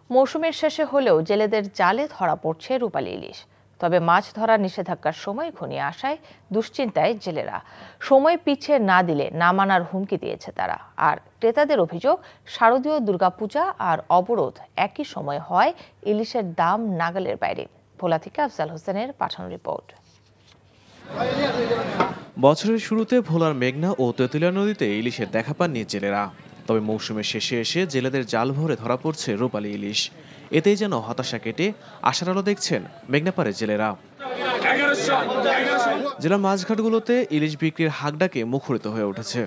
মৌসুমের শেষে হলেও জেলেদের জালে ধরা পড়ছে রূপালী ইলিশ। তবে মাছ ধরার নিষেধাজ্ঞার সময় ঘনিয়ে আসায় দুশ্চিন্তায় জেলেরা। সময় পিছিয়ে না দিলে নামানোর হুমকি দিয়েছে তারা। আর ক্রেতাদের অভিযোগ, শারদীয় দুর্গাপূজা আর অবরোধ একই সময় হয় ইলিশের দাম নাগালের বাইরে। ভোলা থেকে আফজাল হোসেনের পাঠানো রিপোর্ট। বছরের শুরুতে ভোলার মেঘনা ও তেঁতুলিয়া নদীতে ইলিশের দেখা পাননি জেলেরা। তবে মৌসুমের শেষে এসে জেলেদের জাল ভরে ধরা পড়ছে রূপালী ইলিশ। এতেই যেন হতাশা কেটে আশার আলো দেখছেন মেঘনাপাড়ে জেলেরা। জেলার মাছঘাটগুলোতে ইলিশ বিক্রির হাঁকডাকে মুখরিত হয়ে উঠেছে।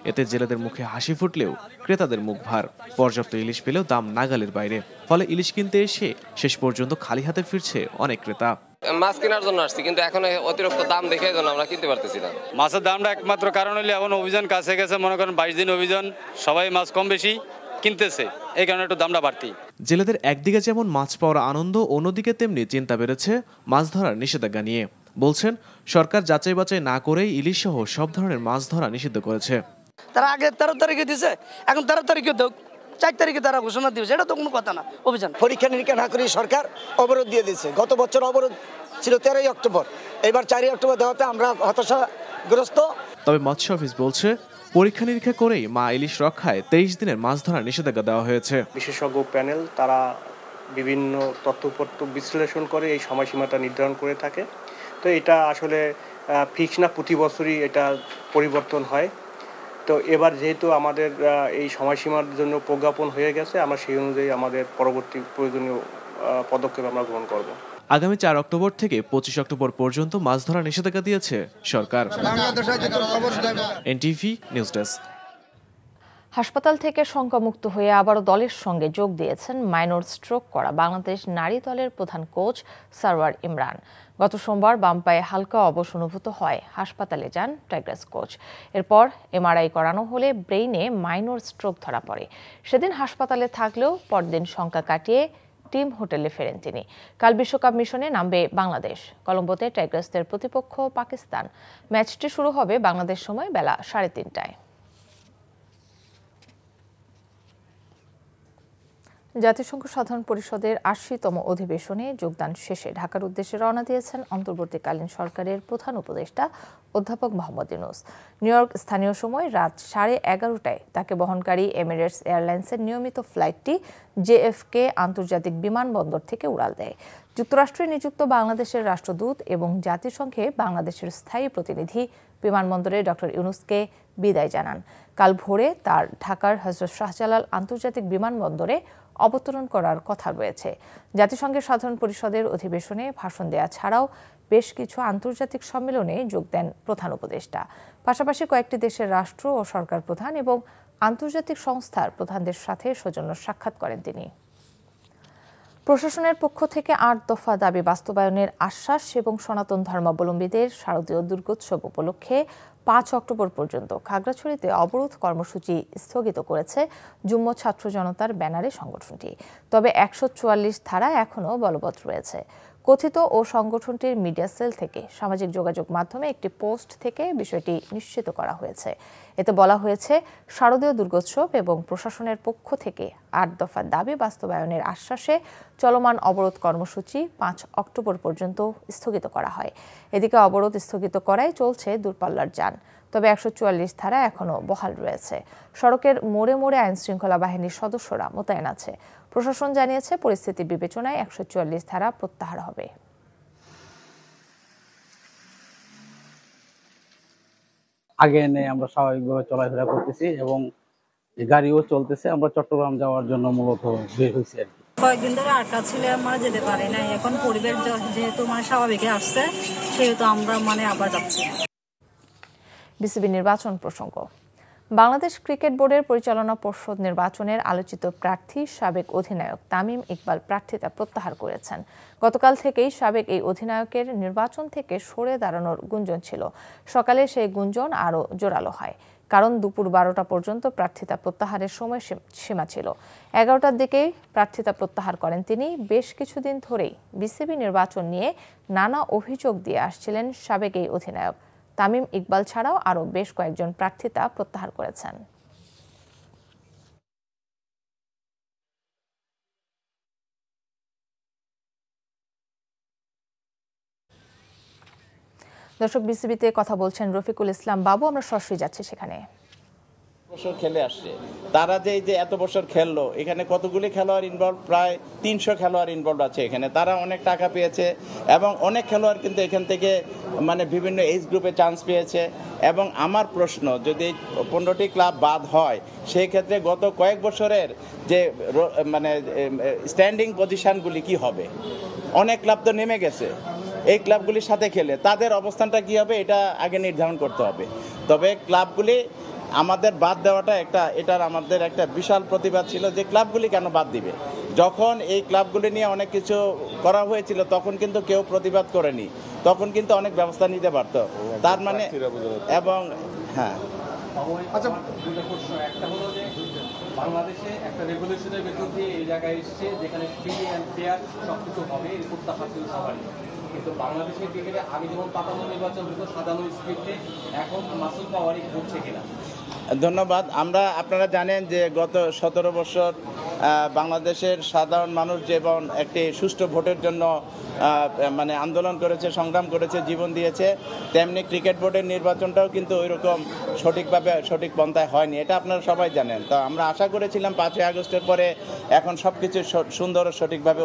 এতে জেলেদের মুখে হাসি ফুটলেও ক্রেতাদের মুখ ভার। পর্যাপ্ত ইলিশ পেলেও দাম নাগালের বাইরে। ফলে ইলিশ কিনতে এসে শেষ পর্যন্ত খালি হাতে ফিরছে অনেক ক্রেতা। মাছ কেনার জন্য আসছি, কিন্তু এখন অতিরিক্ত দাম দেখে আমরা কিনতে পারতেছি না। মাছের দামটা একমাত্র কারণ হলে এখন অভিযান কাছে গেছে, মনে করেন 22 দিন অভিযান, সবাই মাছ কম বেশি কিনতেছে, এই কারণে একটু দামটা বাড়তি। জেলেদের একদিকে যেমন মাছ পাওয়ার আনন্দ, অন্যদিকে তেমনি চিন্তা বেড়েছে মাছ ধরার নিষেধাজ্ঞা নিয়ে। বলছেন সরকার যাচাই বাছাই না করেই ইলিশ সহ সব ধরনের মাছ ধরা নিষিদ্ধ করেছে। তারা আগে 13 তারিখে দিছে, এখন 13 তারিখে দেখ, 4 তারিখে তারা ঘোষণা দিয়েছে, এটা তো কোনো কথা না। অভিযান পরীক্ষা নিরীক্ষা না করে সরকার অবরোধ দিয়ে দিচ্ছে। গত বছর অবরোধ ছিল 13 অক্টোবর, এবার 4 অক্টোবর দেওয়াতে আমরা হতাশাগ্রস্ত। তবে মৎস্য অফিস বলছে পরীক্ষা নিরীক্ষা করেই মা ইলিশ রক্ষায় 23 দিনের মাছ ধরার নিষেধাজ্ঞা দেওয়া হয়েছে। বিশেষজ্ঞ প্যানেল তারা বিভিন্ন তথ্যপত্র বিশ্লেষণ করে এই সময়সীমাটা নির্ধারণ করে থাকে। তো এটা আসলে ফিক্স না, প্রতি বছরই এটা পরিবর্তন হয়। তো এবার যেহেতু আমাদের এই সময়সীমার জন্য প্রজ্ঞাপন হয়ে গেছে, আমরা সেই অনুযায়ী আমাদের পরবর্তী প্রয়োজনীয় পদক্ষেপ আমরা গ্রহণ করব। আগামী 4 অক্টোবর থেকে 25 অক্টোবর পর্যন্ত মাছ ধরার নিষেধাজ্ঞা দিয়েছে সরকার। NTV news desk. হাসপাতাল থেকে শঙ্কামুক্ত হয়ে আবারও দলের সঙ্গে যোগ দিয়েছেন মাইনর স্ট্রোক করা বাংলাদেশ নারী দলের প্রধান কোচ সারওয়ার ইমরান। গত সোমবার বাম পায়ে হালকা অবশ অনুভূত হয় হাসপাতালে যান টাইগ্রাস কোচ। এরপর এমআরআই করানো হলে ব্রেইনে মাইনর স্ট্রোক ধরা পড়ে। সেদিন হাসপাতালে থাকলেও পরদিন শঙ্কা কাটিয়ে টিম হোটেলে ফেরেন তিনি। কাল বিশ্বকাপ মিশনে নামবে বাংলাদেশ। কলম্বোতে টাইগ্রাসদের প্রতিপক্ষ পাকিস্তান। ম্যাচটি শুরু হবে বাংলাদেশ সময় বেলা 3:30টায়। জাতিসংঘ সাধারণ পরিষদের 80তম অধিবেশনে যোগদান শেষে ঢাকার উদ্দেশ্যে রওনা দিয়েছেন অন্তর্বর্তীকালীন সরকারের প্রধান উপদেষ্টা অধ্যাপক মোহাম্মদ ইউনূস। নিউ ইয়র্ক স্থানীয় সময় রাত 11:30টায় তাকে বহনকারী এমিরেটস এয়ারলাইন্সের নিয়মিত ফ্লাইটটি জেএফকে আন্তর্জাতিক বিমানবন্দর থেকে উড়াল দেয়। যুক্তরাষ্ট্রে নিযুক্ত বাংলাদেশের রাষ্ট্রদূত এবং জাতিসংঘে বাংলাদেশের স্থায়ী প্রতিনিধি বিমানবন্দরে ডক্টর ইউনূসকে বিদায় জানান। কাল ভোরে তার ঢাকার হযরত শাহজালাল আন্তর্জাতিক বিমানবন্দরে অবতরণ করার কথা রয়েছে। জাতিসংঘের সাধারণ পরিষদের অধিবেশনে ভাষণ দেয়া ছাড়াও বেশ কিছু আন্তর্জাতিক সম্মেলনে যোগ দেন প্রধান উপদেষ্টা। পাশাপাশি কয়েকটি দেশের রাষ্ট্র ও সরকার প্রধান এবং আন্তর্জাতিক সংস্থার প্রধানদের সাথে সৌজন্য সাক্ষাৎ করেন তিনি। প্রশাসনের পক্ষ থেকে 8 দফা দাবি বাস্তবায়নের আশ্বাস এবং সনাতন ধর্মাবলম্বীদের শারদীয় দুর্গোৎসব উপলক্ষে 5 অক্টোবর পর্যন্ত খাগড়াছড়িতে অবরোধ কর্মসূচি স্থগিত করেছে যুগ্ম ছাত্র জনতার ব্যানারে সংগঠনটি। তবে 144 ধারা এখনও বলবৎ রয়েছে। কথিত ও সংগঠনটির মিডিয়া সেল থেকে সামাজিক যোগাযোগ মাধ্যমে একটি পোস্ট থেকে বিষয়টি নিশ্চিত করা হয়েছে। এতে বলা হয়েছে, শারদীয় দুর্গোৎসব এবং প্রশাসনের পক্ষ থেকে 8 দফা দাবি বাস্তবায়নের আশ্বাসে চলমান অবরোধ কর্মসূচি 5 অক্টোবর পর্যন্ত স্থগিত করা হয়। এদিকে অবরোধ স্থগিত করায় চলছে দূরপাল্লার যান। তবে 144 ধারা এখনও বহাল রয়েছে। সড়কের মোড়ে মোড়ে আইনশৃঙ্খলা বাহিনীর সদস্যরা মোতায়েন আছে। প্রশাসন জানিয়েছে, পরিস্থিতি বিবেচনায় 144 ধারা প্রত্যাহার হবে। আগে এনে আমরা স্বাভাবিকভাবে চলাফেরা করতেছি এবং গাড়িও চলতেছে। আমরা চট্টগ্রাম যাওয়ার জন্য মূলত বের হয়েছি আর কি। কয়েকদিন ধরে আটকা ছিল, আমরা যেতে পারি না। এখন পরিবেশ যেহেতু স্বাভাবিকে আসছে, সেহেতু আমরা আবার যাচ্ছি। বিসিবি নির্বাচন প্রসঙ্গ। বাংলাদেশ ক্রিকেট বোর্ডের পরিচালনা পর্ষদ নির্বাচনের আলোচিত প্রার্থী সাবেক অধিনায়ক তামিম ইকবাল প্রার্থিতা প্রত্যাহার করেছেন। গতকাল থেকেই সাবেক এই অধিনায়কের নির্বাচন থেকে সরে দাঁড়ানোর গুঞ্জন ছিল। সকালে সেই গুঞ্জন আরও জোরালো হয়, কারণ দুপুর 12টা পর্যন্ত প্রার্থিতা প্রত্যাহারের সময় সীমা ছিল। 11টার দিকেই প্রার্থিতা প্রত্যাহার করেন তিনি। বেশ কিছুদিন ধরেই বিসিবি নির্বাচন নিয়ে নানা অভিযোগ দিয়ে আসছিলেন সাবেক এই অধিনায়ক। তামিম ইকবাল ছাড়াও আরও বেশ কয়েকজন প্রার্থিতা প্রত্যাহার করেছেন। দর্শক, বিসিবিতে কথা বলছেন রফিকুল ইসলাম বাবু। আমরা সরাসরি যাচ্ছি সেখানে। বছর খেলে আসছে তারা, যে এত বছর খেললো, এখানে কতগুলি খেলোয়াড় ইনভলভ, প্রায় 300 খেলোয়াড় ইনভলভ আছে এখানে। তারা অনেক টাকা পেয়েছে এবং অনেক খেলোয়াড় কিন্তু এখান থেকে মানে বিভিন্ন এজ গ্রুপে চান্স পেয়েছে। এবং আমার প্রশ্ন, যদি 15টি ক্লাব বাদ হয়, সেই ক্ষেত্রে গত কয়েক বছরের যে মানে স্ট্যান্ডিং পজিশনগুলি কি হবে? অনেক ক্লাব তো নেমে গেছে। এই ক্লাবগুলির সাথে খেলে তাদের অবস্থানটা কি হবে, এটা আগে নির্ধারণ করতে হবে। তবে ক্লাবগুলি আমাদের বাদ দেওয়াটা এটার আমাদের একটা বিশাল প্রতিবাদ ছিল যে ক্লাবগুলি কেন বাদ দিবে। যখন এই ক্লাবগুলি নিয়ে অনেক কিছু করা হয়েছিল তখন কিন্তু কেউ প্রতিবাদ করেনি, তখন কিন্তু অনেক ব্যবস্থা নিতে পারতো। তার মানে এবং হ্যাঁ, আচ্ছা, দুটো প্রশ্ন। একটা হলো যে বাংলাদেশে একটা রেভলিউশনের ভেতর দিয়ে এই জায়গায় এসেছে যেখানে ফ্রি অ্যান্ড ফেয়ার সবকিছু হবে, এই প্রত্যাশা ছিল সবারই। কিন্তু বাংলাদেশের ক্রিকেটে আগে যেমন 55 নির্বাচন হতো সাজানো স্ক্রিপ্টে, এখন মাসুল পাওয়ারই ঘটছে কিনা? ধন্যবাদ। আপনারা জানেন যে গত 17 বছর বাংলাদেশের সাধারণ মানুষ যেমন একটি সুষ্ঠু ভোটের জন্য মানে আন্দোলন করেছে, সংগ্রাম করেছে, জীবন দিয়েছে, তেমনি ক্রিকেট বোর্ডের নির্বাচনটাও কিন্তু ওইরকম সঠিক পন্থায় হয়নি, এটা আপনারা সবাই জানেন। তো আমরা আশা করেছিলাম 5ই আগস্টের পরে এখন সব কিছু সুন্দর ও সঠিকভাবে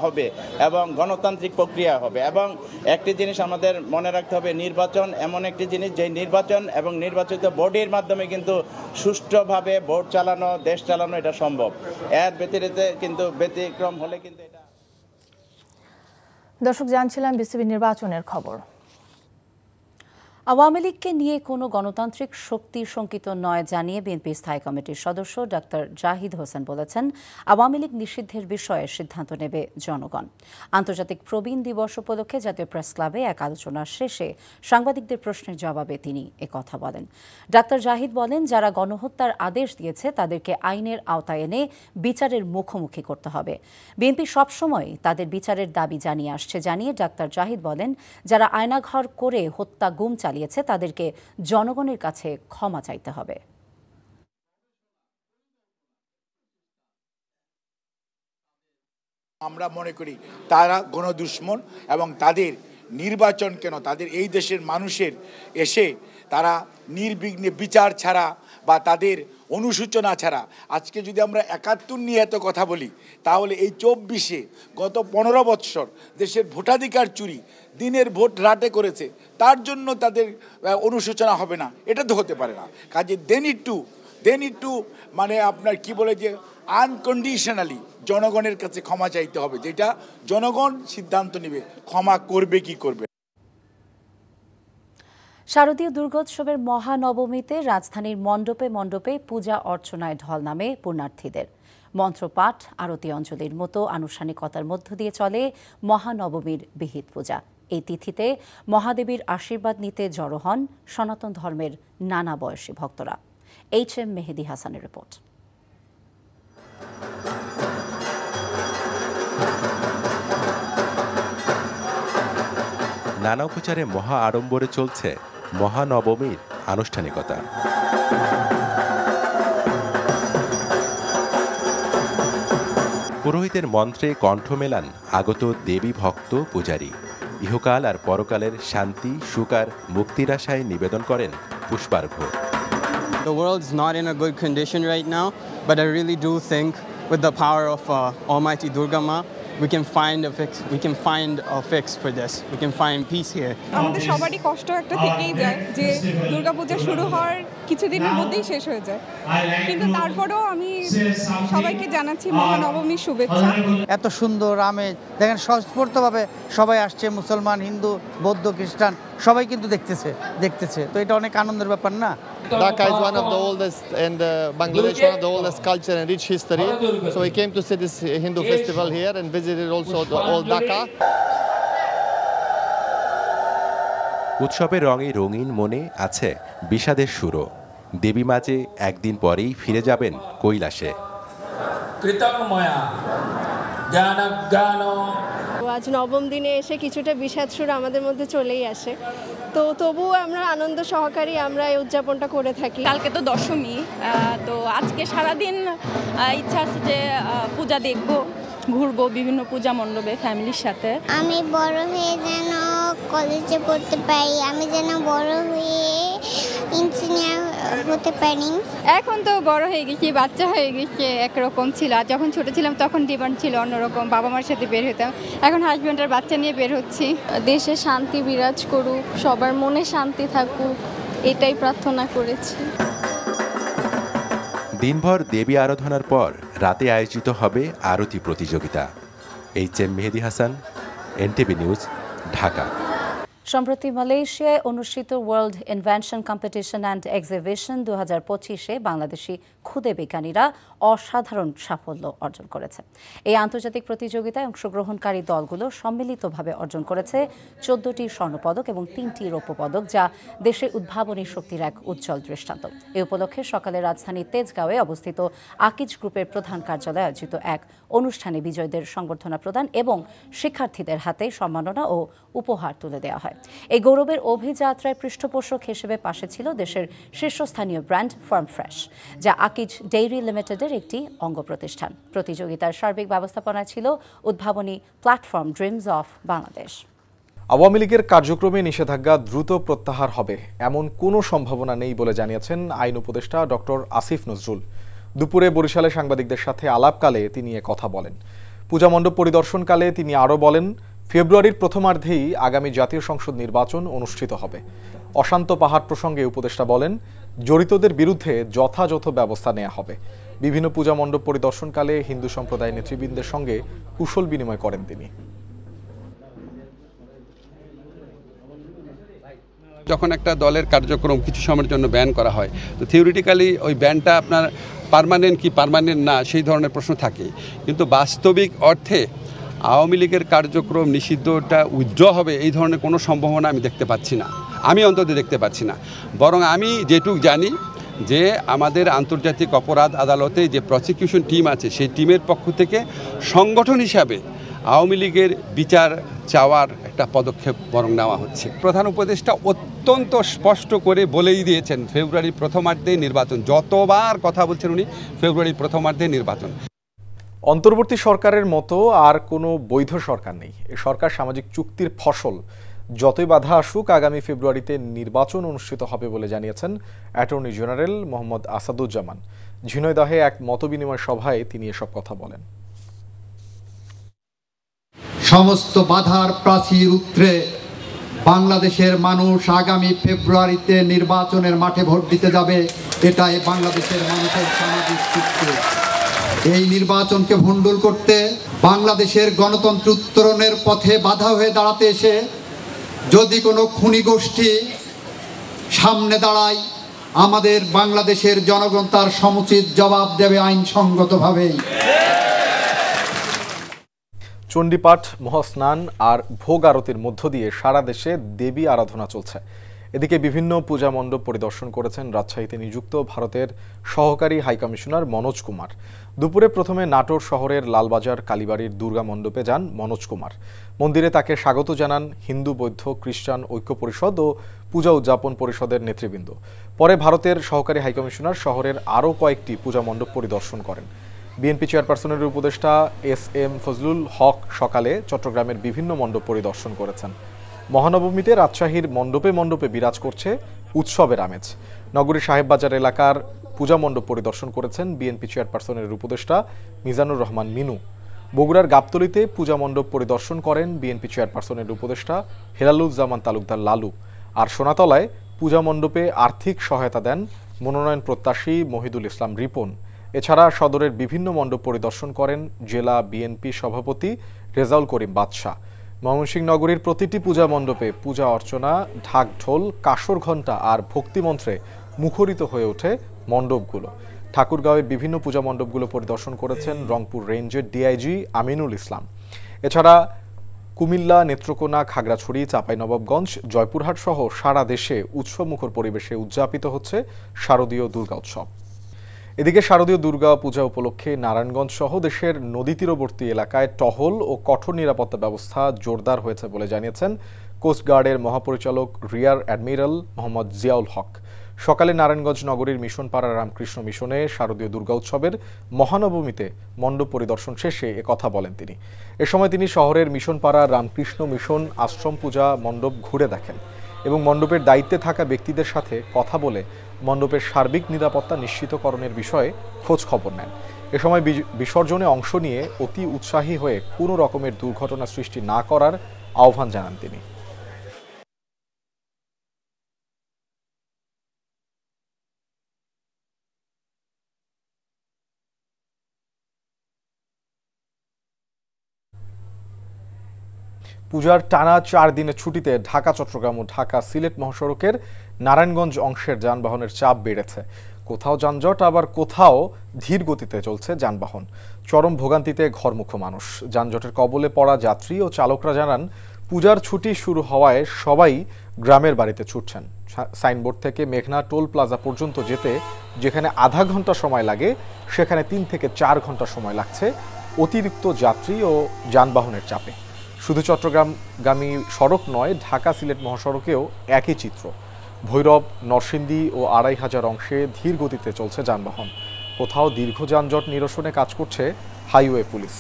হবে এবং গণতান্ত্রিক প্রক্রিয়া হবে। এবং একটি জিনিস আমাদের মনে রাখতে হবে, নির্বাচন এমন একটি জিনিস যে নির্বাচন এবং নির্বাচিত বডির মাধ্যমে কিন্তু সুষ্ঠুভাবে ভোট চালানো, দেশ চালানো এটা সম্ভব। এর ব্যতিক্রম হলে কিন্তু এটা। দর্শক, জানছিলাম বিসিবি নির্বাচনের খবর। আওয়ামী লীগকে নিয়ে কোনো গণতান্ত্রিক শক্তি শঙ্কিত নয় জানিয়ে বিএনপি স্থায়ী কমিটির সদস্য ডাক্তার জাহিদ হোসেন বলেছেন, আওয়ামী লীগ নিষিদ্ধের বিষয়ে সিদ্ধান্ত নেবে জনগণ। আন্তর্জাতিক প্রবীণ দিবস উপলক্ষে জাতীয় প্রেস ক্লাবে এক আলোচনা শেষে সাংবাদিকদের প্রশ্নের জবাবে তিনি একথা বলেন। ডাক্তার জাহিদ বলেন, যারা গণহত্যার আদেশ দিয়েছে তাদেরকে আইনের আওতায় এনে বিচারের মুখোমুখি করতে হবে। বিএনপি সবসময় তাদের বিচারের দাবি জানিয়ে আসছে জানিয়ে ডাক্তার জাহিদ বলেন, যারা আয়নাঘর করে হত্যা গুম চালিয়েছে তাদেরকে জনগণের কাছে ক্ষমা চাইতে হবে। আমরা মনে করি তারা গণদুশ্মন এবং তাদের নির্বাচন কেন, তাদের এই দেশের মানুষের এসে তারা নির্বিঘ্নে বিচার ছাড়া বা তাদের অনুসূচনা ছাড়া, আজকে যদি আমরা 71 নিয়ে এত কথা বলি তাহলে এই 24-এ গত 15 বৎসর দেশের ভোটাধিকার চুরি, দিনের ভোট রাতে করেছে, তার জন্য তাদের অনুসূচনা হবে না, এটা তো হতে পারে না। কাজে দে নিড টু মানে আপনার কি বলে যে আনকন্ডিশনালি জনগণের কাছে ক্ষমা চাইতে হবে, যেটা জনগণ সিদ্ধান্ত নেবে ক্ষমা করবে কি করবে। শারদীয় দুর্গোৎসবের মহানবমীতে রাজধানীর মণ্ডপে মণ্ডপে পূজা অর্চনায় ঢল নামে পুণ্যার্থীদের। মন্ত্রপাঠ, আরতি, অঞ্জলির মতো আনুষ্ঠানিকতার মধ্য দিয়ে চলে মহানবমীর বিহিত পূজা। এই তিথিতে মহাদেবীর আশীর্বাদ নিতে জড়ো হন সনাতন ধর্মের নানা বয়সী ভক্তরা। HM মেহেদি হাসানের রিপোর্ট। নানা উপচারে মহা আড়ম্বরে চলছে মহানবমীর আনুষ্ঠানিকতা। পুরোহিতের মন্ত্রে কণ্ঠ মেলান আগত দেবী ভক্ত পূজারী। ইহকাল আর পরকালের শান্তি, সুখ আর মুক্তির আশায় নিবেদন করেন পুষ্পার্ঘ্য। The world's not in a good condition right now, but I really do think with the power of Almighty Durga Ma, we can find a fix for this. We can find peace here. আমাদের সবারই কষ্ট একটা থেকেই যায় যে দুর্গাপূজা শুরু হওয়ার কিছুদিনের মধ্যেই শেষ হয়ে যায়, কিন্তু তারপরেও আমি সবাইকে জানাচ্ছি মহানবমীর শুভেচ্ছা। এত সুন্দর আমেজ দেখেন, স্বস্ফূর্তভাবে সবাই আসছে, মুসলমান, হিন্দু, বৌদ্ধ, খ্রিস্টান সবাই কিন্তু দেখতেছে, তো এটা অনেক আনন্দের ব্যাপার না? Dhaka is one of the oldest, and Bangladesh one of the oldest culture and rich history. So we came to see this Hindu festival here and visited also the old Dhaka. উৎসবের রঙে রঙিন মনে আছে বিষাদের সুরও। দেবী মাঝে একদিন পরেই ফিরে যাবেন কৈলাসে। আজ নবম দিনে এসে কিছুটা বিষাদ সুর আমাদের মধ্যে চলেই আসে, তো তবুও আমরা আনন্দ সহকারে আমরা এই উদযাপনটা করে থাকি। কালকে তো দশমী, তো আজকে সারাদিন ইচ্ছা আছে যে পূজা দেখবো, ঘুরবো বিভিন্ন পূজা মণ্ডপে ফ্যামিলির সাথে। আমি বড় হয়ে যেন কলেজে পড়তে পারি, আমি যেন বড় হয়ে ইঞ্জিনিয়ার হতে পারি। এখন তো বড় হয়ে গেছি, বাচ্চা হয়ে গেছে, একরকম ছিল। আর যখন ছোট ছিলাম তখন ডিমান্ড ছিল অন্যরকম, বাবা মার সাথে বের হতাম। এখন হাজব্যান্ড আর বাচ্চা নিয়ে বের হচ্ছি। দেশে শান্তি বিরাজ করুক, সবার মনে শান্তি থাকুক, এটাই প্রার্থনা করেছি। দিনভর দেবী আরাধনার পর রাতে আয়োজিত হবে আরতি প্রতিযোগিতা। HM. Mehedi Hasan, NTV news, Dhaka. সম্প্রতি মালয়েশিয়ায় অনুষ্ঠিত world invention competition and exhibition 2025-এ বাংলাদেশি ক্ষুদে বিজ্ঞানীরা অসাধারণ সাফল্য অর্জন করেছে। এই আন্তর্জাতিক প্রতিযোগিতায় অংশগ্রহণকারী দলগুলো সম্মিলিতভাবে অর্জন করেছে 14টি স্বর্ণপদক এবং 3টি রৌপ্য পদক, যা দেশের উদ্ভাবনী শক্তির এক উজ্জ্বল দৃষ্টান্ত। এই উপলক্ষে সকালে রাজধানীর তেজগাঁওয়ে অবস্থিত আকিজ গ্রুপের প্রধান কার্যালয়ে আয়োজিত এক অনুষ্ঠানে বিজয়ীদের সংবর্ধনা প্রদান এবং শিক্ষার্থীদের হাতে সম্মাননা ও উপহার তুলে দেওয়া হয়। এই গৌরবের অভিযাত্রায় পৃষ্ঠপোষক হিসেবে পাশে ছিল দেশের শীর্ষস্থানীয় ব্র্যান্ড ফার্ম ফ্রেশ, যা আকিজ ডেইরি লিমিটেডের একটি অঙ্গ প্রতিষ্ঠান। প্রতিযোগিতার সার্বিক ব্যবস্থাপনায় ছিল উদ্ভাবনী platform dreams of Bangladesh. Awami লীগের কার্যক্রমে নিষেধাজ্ঞা দ্রুত প্রত্যাহার হবে এমন কোনো সম্ভাবনা নেই বলে জানিয়েছেন আইন উপদেষ্টা ডক্টর আসিফ নজরুল। দুপুরে বরিশালে সাংবাদিকদের সাথে আলাপকালে তিনি কথা বলেন। পূজা মণ্ডপ পরিদর্শনকালে তিনি আরও বলেন, ফেব্রুয়ারির প্রথমার্ধেই আগামী জাতীয় সংসদ নির্বাচন অনুষ্ঠিত হবে। অশান্ত পাহাড় প্রসঙ্গে উপদেষ্টা বলেন, জড়িতদের বিরুদ্ধে যথাযথ ব্যবস্থা নেওয়া হবে। বিভিন্ন পূজা মণ্ডপ পরিদর্শনকালে হিন্দু সম্প্রদায় নেতৃবৃন্দের সঙ্গে কুশল বিনিময় করেন তিনি। যখন একটা দলের কার্যক্রম কিছু সময়ের জন্য ব্যান করা হয়, তো থিওরিটিক্যালি ওই ব্যানটা আপনার পার্মানেন্ট কি পার্মানেন্ট না সেই ধরনের প্রশ্ন থাকে, কিন্তু বাস্তবিক অর্থে আওয়ামী লীগের কার্যক্রম নিষিদ্ধটা উইথড্র হবে এই ধরনের কোনো সম্ভাবনা আমি দেখতে পাচ্ছি না, আমি অন্তত দেখতে পাচ্ছি না। বরং আমি যেটুকু জানি যে আমাদের আন্তর্জাতিক অপরাধ আদালতে যে প্রসিকিউশন টিম আছে সেই টিমের পক্ষ থেকে সংগঠন হিসাবে আওয়ামী লীগের বিচার চাওয়ার একটা পদক্ষেপ বরং নেওয়া হচ্ছে। প্রধান উপদেষ্টা অত্যন্ত স্পষ্ট করে বলেই দিয়েছেন ফেব্রুয়ারির প্রথমার্ধে নির্বাচন, যতবার কথা বলছেন উনি ফেব্রুয়ারির প্রথমার্ধে নির্বাচন। অন্তর্বর্তী সরকারের মতো আর কোনো বৈধ সরকার নেই। এ সরকার সামাজিক চুক্তির ফসল। যতই বাধা আসুক, আগামী ফেব্রুয়ারিতে নির্বাচন অনুষ্ঠিত হবে বলে জানিয়েছেন অ্যাটর্নি জেনারেল মোহাম্মদ আসাদুজ্জামান। ঝিনাইদহে এক মতবিনিময় সভায় তিনি এসব কথা বলেন। সমস্ত বাধার প্রাচীর উত্তরে বাংলাদেশের মানুষ আগামী ফেব্রুয়ারিতে নির্বাচনের মাঠে ভোট দিতে যাবে, এটাই বাংলাদেশের মানুষের সামাজিক চুক্তি। এই নির্বাচনকে ভণ্ডুল করতে, বাংলাদেশের গণতন্ত্র উত্তরণের পথে বাধা হয়ে দাঁড়াতে এসে যদি কোনো খুনি গোষ্ঠী সামনে দাঁড়ায়, আমাদের বাংলাদেশের জনগণ তার সমুচিত জবাব দেবে আইনসঙ্গতভাবেই। চণ্ডীপাঠ, মহাস্নান আর ভোগ আরতির মধ্য দিয়ে সারা দেশে দেবী আরাধনা চলছে। এদিকে বিভিন্ন পূজা মণ্ডপ পরিদর্শন করেছেন রাজশাহীতে নিযুক্ত ভারতের সহকারী হাইকমিশনার মনোজ কুমার। দুপুরে প্রথমে নাটোর শহরের লালবাজার কালীবাড়ির দুর্গা মণ্ডপে যান মনোজ কুমার। মন্দিরে তাকে স্বাগত জানান হিন্দু, বৌদ্ধ, খ্রিস্টান ঐক্য পরিষদ ও পূজা উদযাপন পরিষদের নেতৃবৃন্দ। পরে ভারতের সহকারী হাইকমিশনার শহরের আরও কয়েকটি পূজা মণ্ডপ পরিদর্শন করেন। বিএনপি চেয়ারপারসনের উপদেষ্টা এস.এম. ফজলুল হক সকালে চট্টগ্রামের বিভিন্ন মণ্ডপ পরিদর্শন করেছেন। মহানবমীতে রাজশাহীর মণ্ডপে মণ্ডপে বিরাজ করছে উৎসবের আমেজ। নগরীর সাহেববাজার এলাকার পূজা মণ্ডপ পরিদর্শন করেছেন বিএনপি চেয়ারপারসনের উপদেষ্টা মিজানুর রহমান মিনু। বগুড়ার গাবতলীতে পূজা মণ্ডপ পরিদর্শন করেন বিএনপি চেয়ারপারসনের উপদেষ্টা হেলালুজ্জামান তালুকদার লালু। আর সোনাতলায় পূজা মণ্ডপে আর্থিক সহায়তা দেন মনোনয়ন প্রত্যাশী মহিদুল ইসলাম রিপন। এছাড়া সদরের বিভিন্ন মণ্ডপ পরিদর্শন করেন জেলা বিএনপি সভাপতি রেজাউল করিম বাদশাহ। ময়মনসিংহ নগরীর প্রতিটি পূজা মণ্ডপে পূজা অর্চনা, ঢাক ঢোল, কাসর ঘণ্টা আর ভক্তিমন্ত্রে মুখরিত হয়ে ওঠে মণ্ডপগুলো। ঠাকুরগাঁওয়ের বিভিন্ন পূজা মণ্ডপগুলো পরিদর্শন করেছেন রংপুর রেঞ্জের ডিআইজি আমিনুল ইসলাম। এছাড়া কুমিল্লা, নেত্রকোনা, খাগড়াছড়ি, চাঁপাইনবাবগঞ্জ, জয়পুরহাট সহ সারা দেশে উৎসবমুখর পরিবেশে উদযাপিত হচ্ছে শারদীয় দুর্গা উৎসব। এদিকে শারদীয় দুর্গা পূজা উপলক্ষে নারায়ণগঞ্জ সহ দেশের নদী তীরবর্তী এলাকায় টহল ও কঠোর নিরাপত্তা ব্যবস্থা জোরদার হয়েছে বলে জানিয়েছেন কোস্টগার্ডের মহাপরিচালক রিয়ার অ্যাডমিরাল মোহাম্মদ জিয়াউল হক। সকালে নারায়ণগঞ্জ নগরীর মিশনপাড়া রামকৃষ্ণ মিশনে শারদীয় দুর্গা উৎসবের মহানবমীতে মণ্ডপ পরিদর্শন শেষে একথা বলেন তিনি। এ সময় তিনি শহরের মিশনপাড়া রামকৃষ্ণ মিশন আশ্রম পূজা মণ্ডপ ঘুরে দেখেন এবং মণ্ডপের দায়িত্বে থাকা ব্যক্তিদের সাথে কথা বলে মণ্ডপের সার্বিক নিরাপত্তা নিশ্চিতকরণের বিষয়ে খোঁজ খবর নেন। এ সময় বিসর্জনে অংশ নিয়ে অতি উৎসাহী হয়ে কোনো রকমের দুর্ঘটনা সৃষ্টি না করার আহ্বান জানান তিনি। পূজার টানা 4 দিনের ছুটিতে ঢাকা চট্টগ্রাম ও ঢাকা সিলেট মহাসড়কের নারায়ণগঞ্জ অংশের যানবাহনের চাপ বেড়েছে। কোথাও যানজট, আবার কোথাও ধীর গতিতে চলছে যানবাহন। চরম ভোগান্তিতে ঘরমুখো মানুষ। যানজটের কবলে পড়া যাত্রী ও চালকরা জানান, পূজার ছুটি শুরু হওয়ায় সবাই গ্রামের বাড়িতে ছুটছেন। সাইনবোর্ড থেকে মেঘনা টোল প্লাজা পর্যন্ত যেতে যেখানে আধা ঘন্টা সময় লাগে, সেখানে 3 থেকে 4 ঘন্টা সময় লাগছে অতিরিক্ত যাত্রী ও যানবাহনের চাপে। শুধু চট্টগ্রামগামী সড়ক নয়, ঢাকা সিলেট মহাসড়কেও একই চিত্র। ভৈরব, নরসিংদী ও 2500 অংশে ধীর গতিতে চলছে যানবাহন। কোথাও দীর্ঘ যানজট নিরসনে কাজ করছে হাইওয়ে পুলিশ।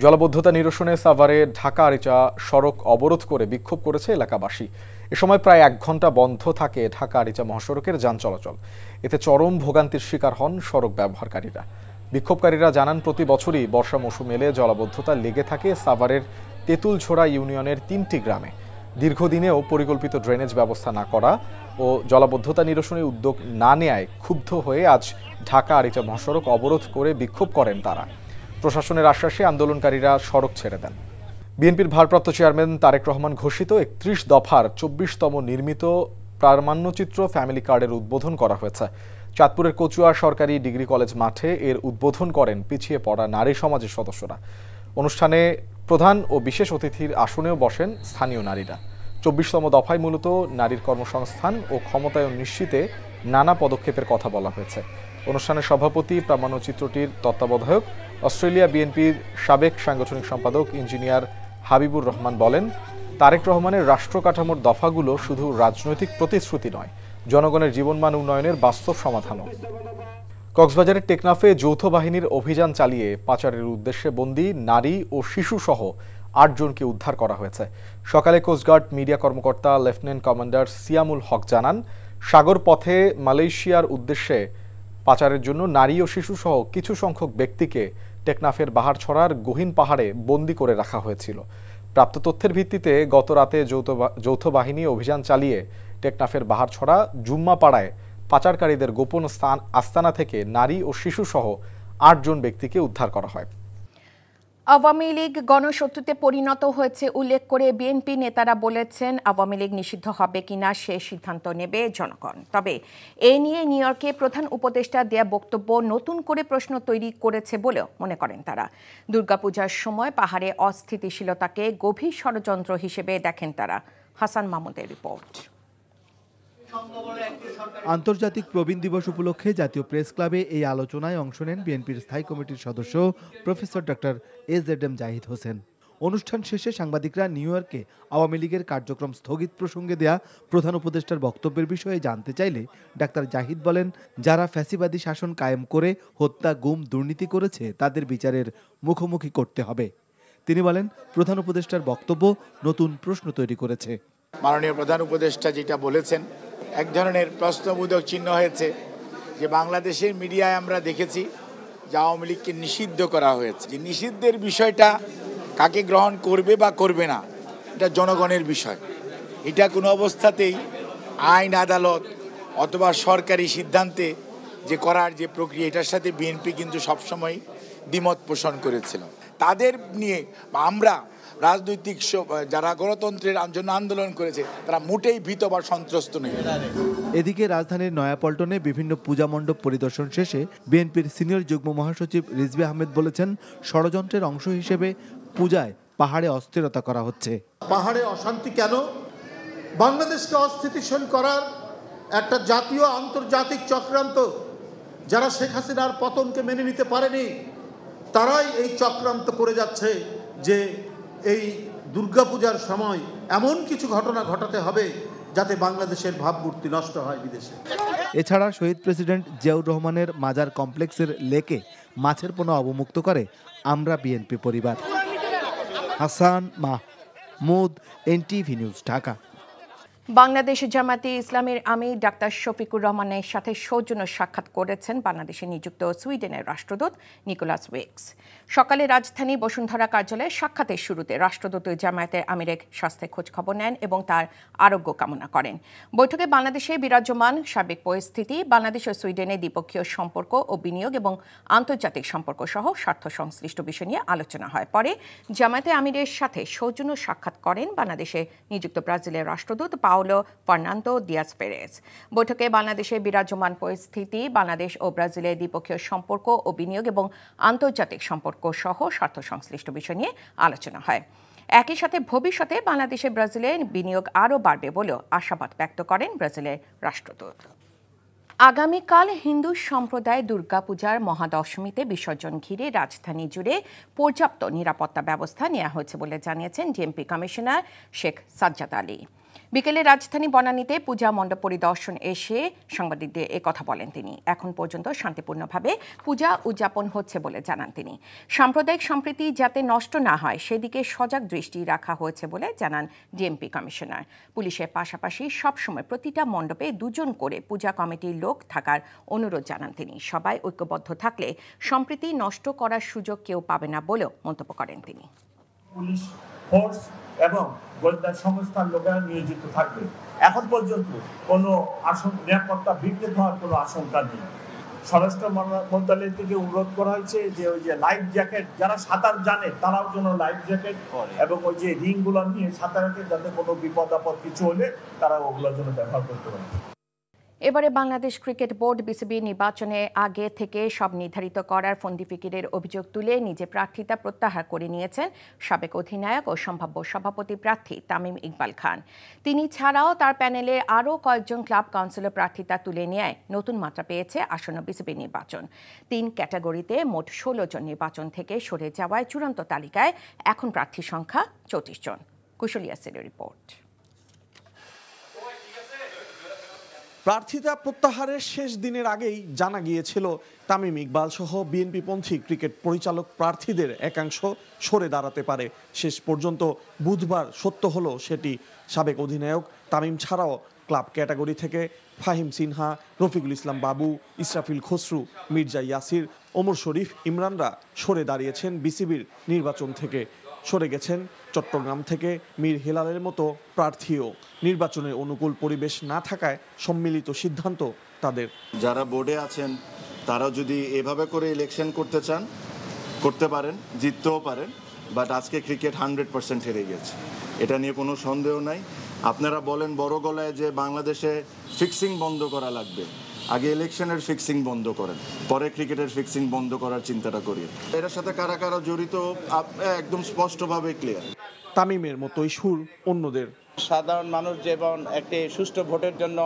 জলাবদ্ধতা নিরসনে সাভারে ঢাকা আরিচা সড়ক অবরোধ করে বিক্ষোভ করেছে এলাকাবাসী। এ সময় প্রায় 1 ঘন্টা বন্ধ থাকে ঢাকা আরিচা মহাসড়কের যান চলাচল। এতে চরম ভোগান্তির শিকার হন সড়ক ব্যবহারকারীরা। বিক্ষোভকারীরা জানান, প্রতি বছরই বর্ষা মৌসুম এলে জলাবদ্ধতা লেগে থাকে সাভারের তেঁতুলঝোড়া ইউনিয়নের 3টি গ্রামে। দীর্ঘদিনেও পরিকল্পিত ড্রেনেজ ব্যবস্থা না করা ও জলাবদ্ধতা নিরসনে উদ্যোগ না নেয়ায় ক্ষুব্ধ হয়ে আজ ঢাকা আরিচা মহাসড়ক অবরোধ করে বিক্ষোভ করেন তারা। প্রশাসনের আশ্বাসে আন্দোলনকারীরা সড়ক ছেড়ে দেন। বিএনপির ভারপ্রাপ্ত চেয়ারম্যান তারেক রহমান ঘোষিত 31 দফার 24তম নির্মিত প্রামাণ্যচিত্র ফ্যামিলি কার্ডের উদ্বোধন করা হয়েছে। চাঁদপুরের কচুয়া সরকারি ডিগ্রি কলেজ মাঠে এর উদ্বোধন করেন পিছিয়ে পড়া নারী সমাজের সদস্যরা। অনুষ্ঠানে প্রধান ও বিশেষ অতিথির আসনেও বসেন স্থানীয় নারীরা। 24তম দফায় মূলত নারীর কর্মসংস্থান ও ক্ষমতায়ন নিশ্চিতে নানা পদক্ষেপের কথা বলা হয়েছে। অনুষ্ঠানের সভাপতি প্রামাণ্যচিত্রটির তত্ত্বাবধায়ক অস্ট্রেলিয়া বিএনপির সাবেক সাংগঠনিক সম্পাদক ইঞ্জিনিয়ার হাবিবুর রহমান বলেন, তারেক রহমানের রাষ্ট্র কাঠামোর দফাগুলো শুধু রাজনৈতিক প্রতিশ্রুতি নয়, জনগণের জীবনমান উন্নয়নের বাস্তব সমাধানও। কক্সবাজারের টেকনাফে যৌথ বাহিনীর অভিযান চালিয়ে পাচারের উদ্দেশ্যে বন্দী নারী ও শিশুসহ 8 জনকে উদ্ধার করা হয়েছে। সকালে কোস্টগার্ড মিডিয়া কর্মকর্তা লেফটেন্যান্ট কমান্ডার সিয়ামুল হক জানান, সাগর পথে মালয়েশিয়ার উদ্দেশ্যে পাচারের জন্য নারী ও শিশুসহ কিছু সংখ্যক ব্যক্তিকে টেকনাফের বাহারছড়ার গহীন পাহাড়ে বন্দী করে রাখা হয়েছিল। প্রাপ্ত তথ্যের ভিত্তিতে গত রাতে যৌথ বাহিনী অভিযান চালিয়ে টেকনাফের বাহারছড়া জুম্মাপাড়ায় পাচারকারীদের গোপন আস্তানা থেকে নারী ও শিশুসহ 8 জন ব্যক্তিকে উদ্ধার করা হয়। আওয়ামী লীগ গণশত্রুতে পরিণত হয়েছে উল্লেখ করে বিএনপি নেতারা বলেছেন, আওয়ামী লীগ নিষিদ্ধ হবে কিনা সে সিদ্ধান্ত নেবে জনগণ। তবে এ নিয়ে নিউ ইয়র্কে প্রধান উপদেষ্টা দেয়া বক্তব্য নতুন করে প্রশ্ন তৈরি করেছে বলেও মনে করেন তারা। দুর্গাপূজার সময় পাহাড়ে অস্থিতিশীলতাকে গভীর ষড়যন্ত্র হিসেবে দেখেন তারা। হাসান মাহমুদের রিপোর্ট। আন্তর্জাতিক প্রবীণ দিবস উপলক্ষে জাতীয় প্রেস ক্লাবে এই আলোচনায় অংশ নেন বিএনপির স্থায়ী কমিটির সদস্য professor doctor AZM Zahid Hossain. অনুষ্ঠান শেষে সাংবাদিকরা নিউ ইয়র্কে আওয়ামী লীগের কার্যক্রম স্থগিত প্রসঙ্গে দেয়া প্রধান উপদেষ্টার বক্তব্যের বিষয়ে জানতে চাইলে ডাক্তার জাহিদ বলেন, যারা ফ্যাসিবাদী শাসন কায়েম করে হত্যা, গুম, দুর্নীতি করেছে তাদের বিচারের মুখোমুখি করতে হবে। তিনি বলেন, প্রধান উপদেষ্টার বক্তব্য নতুন প্রশ্ন তৈরি করেছে। মাননীয় প্রধান উপদেষ্টা যেটা বলেছেন, এক ধরনের প্রশ্নবোধক চিহ্ন হয়েছে যে বাংলাদেশের মিডিয়ায় আমরা দেখেছি যে আওয়ামী লীগকে নিষিদ্ধ করা হয়েছে। যে নিষিদ্ধের বিষয়টা কাকে গ্রহণ করবে বা করবে না, এটা জনগণের বিষয়। এটা কোনো অবস্থাতেই আইন, আদালত অথবা সরকারি সিদ্ধান্তে যে করার যে প্রক্রিয়া, এটার সাথে বিএনপি কিন্তু সবসময় দ্বিমত পোষণ করেছিল। তাদের নিয়ে আমরা রাজনৈতিক যারা গণতন্ত্রের জন্য আন্দোলন করেছে তারা মোটেই ভীত বা সন্ত্রস্ত নেই। এদিকে রাজধানীর নয়াপল্টনে বিভিন্ন পূজা মণ্ডপ পরিদর্শন শেষে বিএনপির সিনিয়র যুগ্ম মহাসচিব রিজভী আহমেদ বলেছেন, ষড়যন্ত্রের অংশ হিসেবে পূজায় পাহাড়ে অস্থিরতা করা হচ্ছে। পাহাড়ে অশান্তি কেন? বাংলাদেশকে অস্থিতিশীল করার একটা জাতীয় আন্তর্জাতিক চক্রান্ত। যারা শেখ হাসিনার পতনকে মেনে নিতে পারেনি তারাই এই চক্রান্ত করে যাচ্ছে যে এই দুর্গাপূজার সময় এমন কিছু ঘটনা ঘটাতে হবে যাতে বাংলাদেশের ভাবমূর্তি নষ্ট হয় বিদেশে। এছাড়া শহীদ প্রেসিডেন্ট জিয়াউর রহমানের মাজার কমপ্লেক্সের লেকে মাছের পোনা অবমুক্ত করে আমরা বিএনপি পরিবার। Hasan Mahmud, NTV news, Dhaka. বাংলাদেশ জামায়াতে ইসলামীর আমির ডাক্তার শফিকুর রহমানের সাথে সৌজন্য সাক্ষাৎ করেছেন বাংলাদেশে নিযুক্ত সুইডেনের রাষ্ট্রদূত নিকোলাস উইক্স। সকালে রাজধানী বসুন্ধরা কার্যালয়ে সাক্ষাতের শুরুতে রাষ্ট্রদূত জামায়াতের আমিরের স্বাস্থ্যের খোঁজ খবর নেন এবং তার আরোগ্য কামনা করেন। বৈঠকে বাংলাদেশে বিরাজমান সার্বিক পরিস্থিতি, বাংলাদেশ ও সুইডেনের দ্বিপক্ষীয় সম্পর্ক ও বিনিয়োগ এবং আন্তর্জাতিক সম্পর্ক সহ স্বার্থ সংশ্লিষ্ট বিষয় নিয়ে আলোচনা হয়। পরে জামায়াতে আমিরের সাথে সৌজন্য সাক্ষাৎ করেন বাংলাদেশে নিযুক্ত ব্রাজিলের রাষ্ট্রদূত পাওলো ফার্নান্দো দিয়াজ পেরেজ। বৈঠকে বাংলাদেশের বিরাজমান পরিস্থিতি, বাংলাদেশ ও ব্রাজিলের দ্বিপক্ষীয় সম্পর্ক ও বিনিয়োগ এবং আন্তর্জাতিক সম্পর্ক সহ স্বার্থ সংশ্লিষ্ট বিষয় নিয়ে আলোচনা হয়। একই সাথে ভবিষ্যতে বাংলাদেশে ব্রাজিলে বিনিয়োগ আরও বাড়বে বলেও আশাবাদ ব্যক্ত করেন ব্রাজিলের রাষ্ট্রদূত। আগামীকাল হিন্দু সম্প্রদায় দুর্গাপূজার মহাদশমীতে বিসর্জন ঘিরে রাজধানী জুড়ে পর্যাপ্ত নিরাপত্তা ব্যবস্থা নেওয়া হয়েছে বলে জানিয়েছেন ডিএমপি কমিশনার শেখ সাজ্জাদ আলী। বিকেলে রাজধানী বনানীতে পূজা মণ্ডপ পরিদর্শন এসে সাংবাদিকদের কথা বলেন তিনি। এখন পর্যন্ত শান্তিপূর্ণভাবে পূজা উদযাপন হচ্ছে বলে জানান তিনি। সাম্প্রদায়িক সম্প্রীতি যাতে নষ্ট না হয় সেদিকে সজাগ দৃষ্টি রাখা হয়েছে বলে জানান ডিএমপি কমিশনার। পুলিশের পাশাপাশি সবসময় প্রতিটা মণ্ডপে 2 জন করে পূজা কমিটির লোক থাকার অনুরোধ জানান তিনি। সবাই ঐক্যবদ্ধ থাকলে সম্প্রীতি নষ্ট করার সুযোগ কেউ পাবে না বলেও মন্তব্য করেন তিনি। পুলিশ ফোর্স এবং গোয়েন্দা সংস্থার লোকেরা নিয়োজিত থাকবে। এখন পর্যন্ত কোনো নিরাপত্তা বিঘ্নিত হওয়ার কোনো আশঙ্কা নেই। স্বরাষ্ট্র মন্ত্রণালয় থেকে অনুরোধ করা হয়েছে যে ওই যে লাইফ জ্যাকেট, যারা সাঁতার জানে তারাও যেন লাইফ জ্যাকেট এবং ওই যে রিংগুলো নিয়ে সাঁতারাতে যাতে কোনো বিপদ আপদ কিছু হলে তারা ওগুলোর জন্য ব্যবহার করতে পারে। এবারে বাংলাদেশ ক্রিকেট বোর্ড বিসিবি নির্বাচনে আগে থেকে সব নির্ধারিত করার ফন্দি ফিকিরের অভিযোগ তুলে নিজে প্রার্থিতা প্রত্যাহার করে নিয়েছেন সাবেক অধিনায়ক ও সম্ভাব্য সভাপতি প্রার্থী তামিম ইকবাল খান। তিনি ছাড়াও তার প্যানেলে আরও কয়েকজন ক্লাব কাউন্সিলর প্রার্থিতা তুলে নেয় নতুন মাত্রা পেয়েছে আসন্ন বিসিবি নির্বাচন। 3 ক্যাটাগরিতে মোট 16 জন নির্বাচন থেকে সরে যাওয়ায় চূড়ান্ত তালিকায় এখন প্রার্থী সংখ্যা 34 জন। কুশল ইয়াসিরের রিপোর্ট। প্রার্থিতা প্রত্যাহারের শেষ দিনের আগেই জানা গিয়েছিল তামিম ইকবাল সহ বিএনপিপন্থী ক্রিকেট পরিচালক প্রার্থীদের একাংশ সরে দাঁড়াতে পারে। শেষ পর্যন্ত বুধবার সত্য হলো সেটি। সাবেক অধিনায়ক তামিম ছাড়াও ক্লাব ক্যাটাগরি থেকে ফাহিম সিনহা, রফিকুল ইসলাম বাবু, ইসরাফিল খসরু, মির্জা ইয়াসির, ওমর শরীফ, ইমরানরা সরে দাঁড়িয়েছেন বিসিবির নির্বাচন থেকে। সরে গেছেন চট্টগ্রাম থেকে মীর হেলালের মতো প্রার্থীও। নির্বাচনের অনুকূল পরিবেশ না থাকায় সম্মিলিত সিদ্ধান্ত তাদের। যারা বোর্ডে আছেন তারা যদি এভাবে করে ইলেকশন করতে চান করতে পারেন, জিততেও পারেন, বাট আজকে ক্রিকেট 100% হেরে গেছে, এটা নিয়ে কোনো সন্দেহ নাই। আপনারা বলেন বড় গলায় যে বাংলাদেশে ফিক্সিং বন্ধ করা লাগবে, আগে ইলেকশনের ফিক্সিং বন্ধ করেন, পরে ক্রিকেটের ফিক্সিং বন্ধ করার চিন্তাটা করি। এর সাথে কারা কারা জড়িত একদম স্পষ্টভাবে ক্লিয়ার। তামিমের মতোই সুর অন্যদের। সাধারণ মানুষ যেমন একটি সুষ্ঠু ভোটের জন্য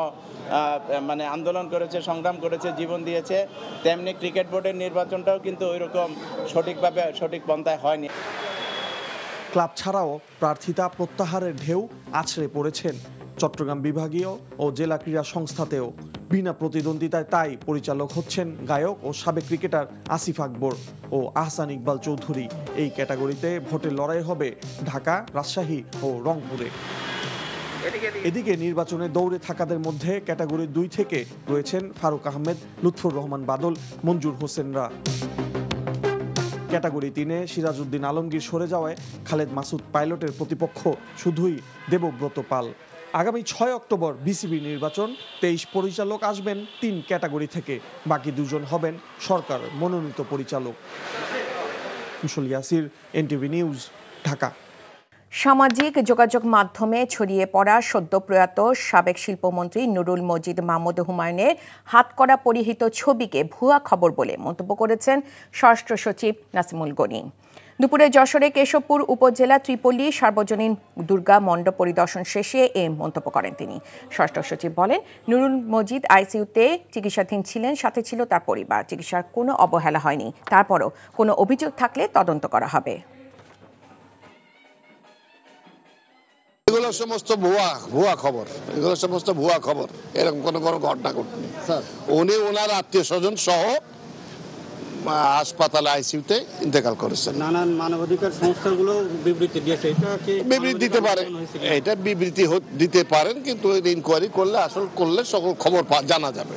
আন্দোলন করেছে, সংগ্রাম করেছে, জীবন দিয়েছে, তেমনি ক্রিকেট বোর্ডের নির্বাচনটাও কিন্তু ওইরকম সঠিকভাবে সঠিক পন্থায় হয়নি। ক্লাব ছাড়াও প্রার্থিতা প্রত্যাহারের ঢেউ আছড়ে পড়েছেন চট্টগ্রাম বিভাগীয় ও জেলা ক্রীড়া সংস্থাতেও। বিনা প্রতিদ্বন্দ্বিতায় তাই পরিচালক হচ্ছেন গায়ক ও সাবেক ক্রিকেটার আসিফ আকবর ও আহসান ইকবাল চৌধুরী। এই ক্যাটাগরিতে ভোটের লড়াই হবে ঢাকা, রাজশাহী ও রংপুরে। এদিকে নির্বাচনে দৌড়ে থাকাদের মধ্যে ক্যাটাগরি 2 থেকে রয়েছেন ফারুক আহমেদ, লুৎফর রহমান বাদল, মঞ্জুর হোসেনরা। ক্যাটাগরি 3-এ সিরাজউদ্দিন আলমগীর সরে যাওয়ায় খালেদ মাসুদ পাইলটের প্রতিপক্ষ শুধুই দেবব্রত পাল। আগামী 6 অক্টোবর বিসিবি নির্বাচন। 23 পরিচালক আসবেন 3 ক্যাটাগরি থেকে, বাকি 2 জন হবেন সরকার মনোনীত পরিচালক। কুশল ইয়াসির, এনটিভি নিউজ, ঢাকা। সামাজিক যোগাযোগ মাধ্যমে ছড়িয়ে পড়া সদ্য প্রয়াত সাবেক শিল্পমন্ত্রী নুরুল মজিদ মাহমুদ হুমায়ুনের হাতকড়া পরিহিত ছবিকে ভুয়া খবর বলে মন্তব্য করেছেন স্বরাষ্ট্র সচিব নাসিমুল গনি। দুপুরে যশোরে কেশবপুর উপজেলা ত্রিপল্লী সার্বজনীন দুর্গা মণ্ডপ পরিদর্শন শেষে এ মন্তব্য করেন তিনি। ষষ্ঠ সচিব বলেন, নুরুল মজিদ আইসিইউতে চিকিৎসাধীন ছিলেন, সাথে ছিল তার পরিবার। চিকিৎসার কোনো অবহেলা হয়নি, তারপরও কোনো অভিযোগ থাকলে তদন্ত করা হবে। এগুলো সমস্ত ভুয়া খবর, এগুলো সমস্ত ভুয়া খবর। এরকম কোনো ঘটনা ঘটেনি। উনি ওনার আত্মীয় স্বজন সহ হাসপাতালে আইসিইউতে ইন্তেকাল করেছেন। নানান মানবাধিকার সংস্থাগুলো বিবৃতি দিয়েছে, বিবৃতি দিতে পারে, এটা বিবৃতি দিতে পারেন, কিন্তু ইনকোয়ারি করলে আসল করলে সকল খবর জানা যাবে।